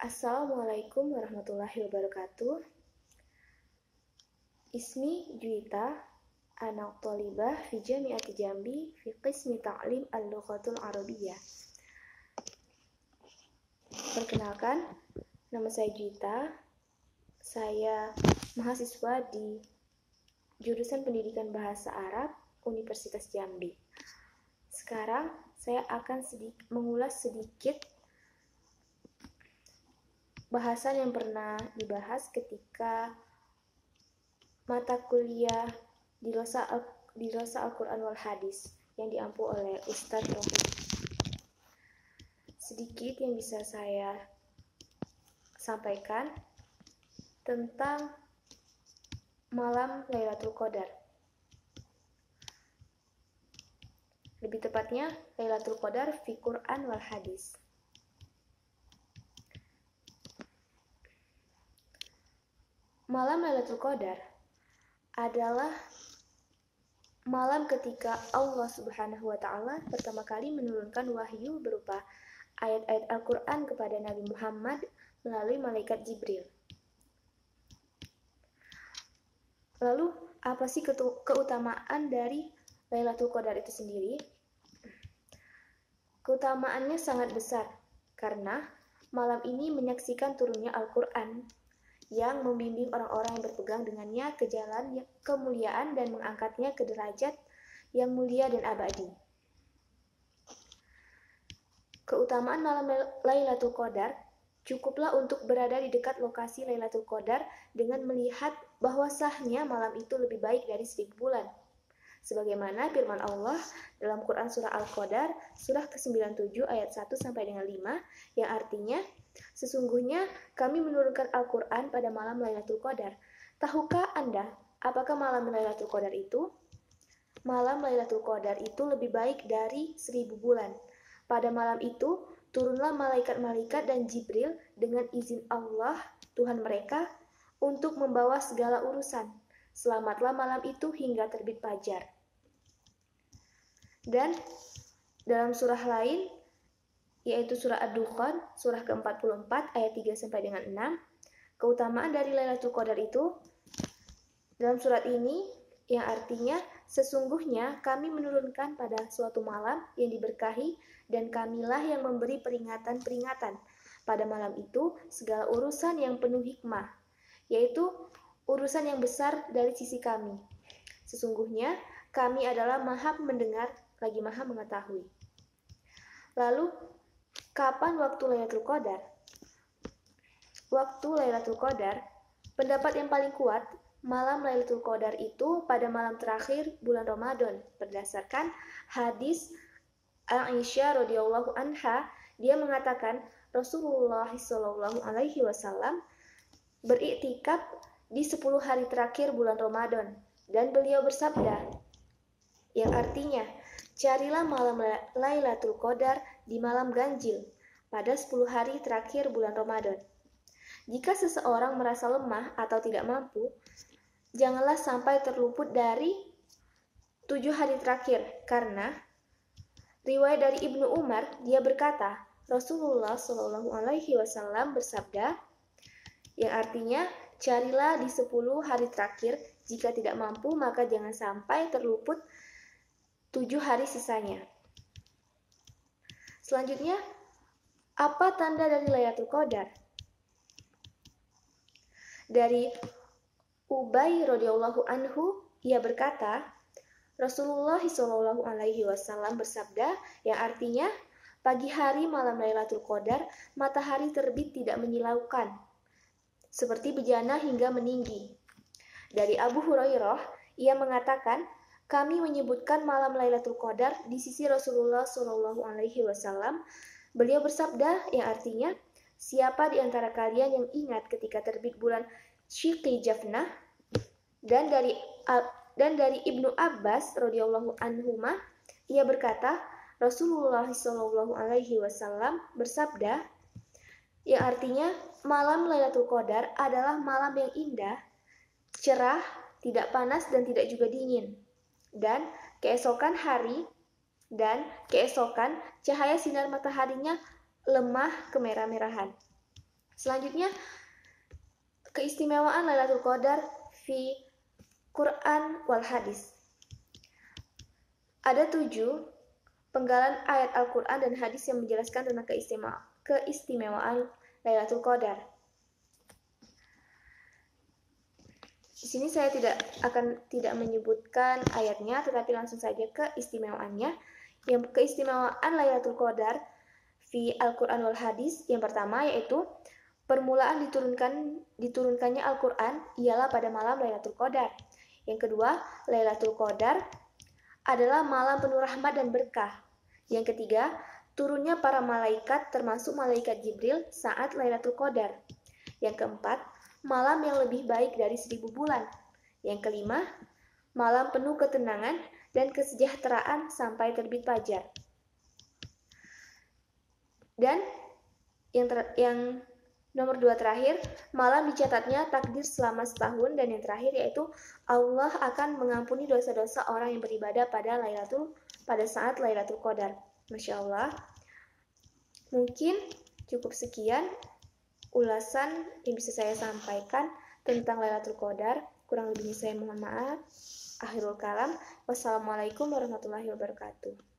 Assalamualaikum warahmatullahi wabarakatuh. Ismi Juwita, anak thalibah fi Jami'ati Jambi fi qismi ta'lim al-lughatul arabiyyah. Perkenalkan, nama saya Juwita. Saya mahasiswa di jurusan Pendidikan Bahasa Arab Universitas Jambi. Sekarang saya akan mengulas sedikit bahasan yang pernah dibahas ketika mata kuliah di Rosa Al-Quran wal Hadis yang diampu oleh Ustadz Rohim. Sedikit yang bisa saya sampaikan tentang malam Lailatul Qadar. Lebih tepatnya Lailatul Qadar fi Quran wal Hadis. Malam Lailatul Qadar adalah malam ketika Allah Subhanahu wa Ta'ala pertama kali menurunkan wahyu berupa ayat-ayat Al-Quran kepada Nabi Muhammad melalui malaikat Jibril. Lalu, apa sih keutamaan dari Lailatul Qadar itu sendiri? Keutamaannya sangat besar karena malam ini menyaksikan turunnya Al-Quran yang membimbing orang-orang yang berpegang dengannya ke jalan kemuliaan dan mengangkatnya ke derajat yang mulia dan abadi. Keutamaan malam Lailatul Qadar cukuplah untuk berada di dekat lokasi Lailatul Qadar dengan melihat bahwa sahnya malam itu lebih baik dari 1000 bulan. Sebagaimana firman Allah dalam Quran Surah Al-Qadar, surah ke-97 ayat 1 sampai dengan 5, yang artinya, sesungguhnya kami menurunkan Al-Quran pada malam Lailatul Qadar. Tahukah Anda apakah malam Lailatul Qadar itu? Malam Lailatul Qadar itu lebih baik dari 1000 bulan. Pada malam itu, turunlah malaikat-malaikat dan Jibril dengan izin Allah, Tuhan mereka, untuk membawa segala urusan. Selamatlah malam itu hingga terbit fajar. Dan dalam surah lain, yaitu surah Ad-Dukhan, surah ke-44 ayat 3 sampai dengan 6, keutamaan dari Lailatul Qadar itu dalam surat ini yang artinya sesungguhnya kami menurunkan pada suatu malam yang diberkahi dan kamilah yang memberi peringatan-peringatan pada malam itu segala urusan yang penuh hikmah, yaitu urusan yang besar dari sisi kami. Sesungguhnya kami adalah Maha Mendengar lagi Maha Mengetahui. Lalu, kapan waktu Lailatul Qadar? Waktu Lailatul Qadar, pendapat yang paling kuat, malam Lailatul Qadar itu pada malam terakhir bulan Ramadan. Berdasarkan hadis Aisyah radhiyallahu anha, dia mengatakan Rasulullah sallallahu alaihi wasallam beriktikaf di 10 hari terakhir bulan Ramadan, dan beliau bersabda, yang artinya, carilah malam Lailatul Qadar di malam ganjil pada 10 hari terakhir bulan Ramadan. Jika seseorang merasa lemah atau tidak mampu, janganlah sampai terluput dari 7 hari terakhir, karena riwayat dari Ibnu Umar, dia berkata, Rasulullah Shallallahu Alaihi Wasallam bersabda, yang artinya, carilah di 10 hari terakhir, jika tidak mampu maka jangan sampai terluput 7 hari sisanya. Selanjutnya, apa tanda dari Lailatul Qadar? Dari Ubay radhiyallahu anhu, ia berkata, Rasulullah shallallahu alaihi wasallam bersabda, yang artinya, pagi hari malam Lailatul Qadar, matahari terbit tidak menyilaukan, seperti bejana hingga meninggi. Dari Abu Hurairah, ia mengatakan, kami menyebutkan malam Lailatul Qadar di sisi Rasulullah Shallallahu Alaihi Wasallam. Beliau bersabda, yang artinya, siapa di antara kalian yang ingat ketika terbit bulan Syiqi Jafnah? Dan dari Ibnu Abbas radhiyallahu anhuma, ia berkata, Rasulullah Shallallahu Alaihi Wasallam bersabda, yang artinya malam Lailatul Qadar adalah malam yang indah, cerah, tidak panas dan tidak juga dingin. Dan keesokan cahaya sinar mataharinya lemah kemerah-merahan. Selanjutnya, keistimewaan Lailatul Qadar fi Quran wal Hadis. Ada 7 penggalan ayat Al-Quran dan hadis yang menjelaskan tentang keistimewaan Lailatul Qadar. Di sini saya tidak menyebutkan ayatnya, tetapi langsung saja keistimewaannya. Yang keistimewaan Lailatul Qadar fi Al-Quran wal Hadis, yang pertama yaitu permulaan diturunkannya Al-Quran ialah pada malam Lailatul Qadar. Yang kedua, Lailatul Qadar adalah malam penuh rahmat dan berkah. Yang ketiga, turunnya para malaikat termasuk malaikat Jibril saat Lailatul Qadar. Yang keempat, malam yang lebih baik dari 1000 bulan. Yang kelima, malam penuh ketenangan dan kesejahteraan sampai terbit fajar. Dan yang nomor 2 terakhir, malam dicatatnya takdir selama setahun. Dan yang terakhir yaitu Allah akan mengampuni dosa-dosa orang yang beribadah pada saat Lailatul Qadar. Masya Allah. Mungkin cukup sekian ulasan yang bisa saya sampaikan tentang Lailatul Qadar. Kurang lebihnya saya mohon maaf. Akhirul kalam. Wassalamualaikum warahmatullahi wabarakatuh.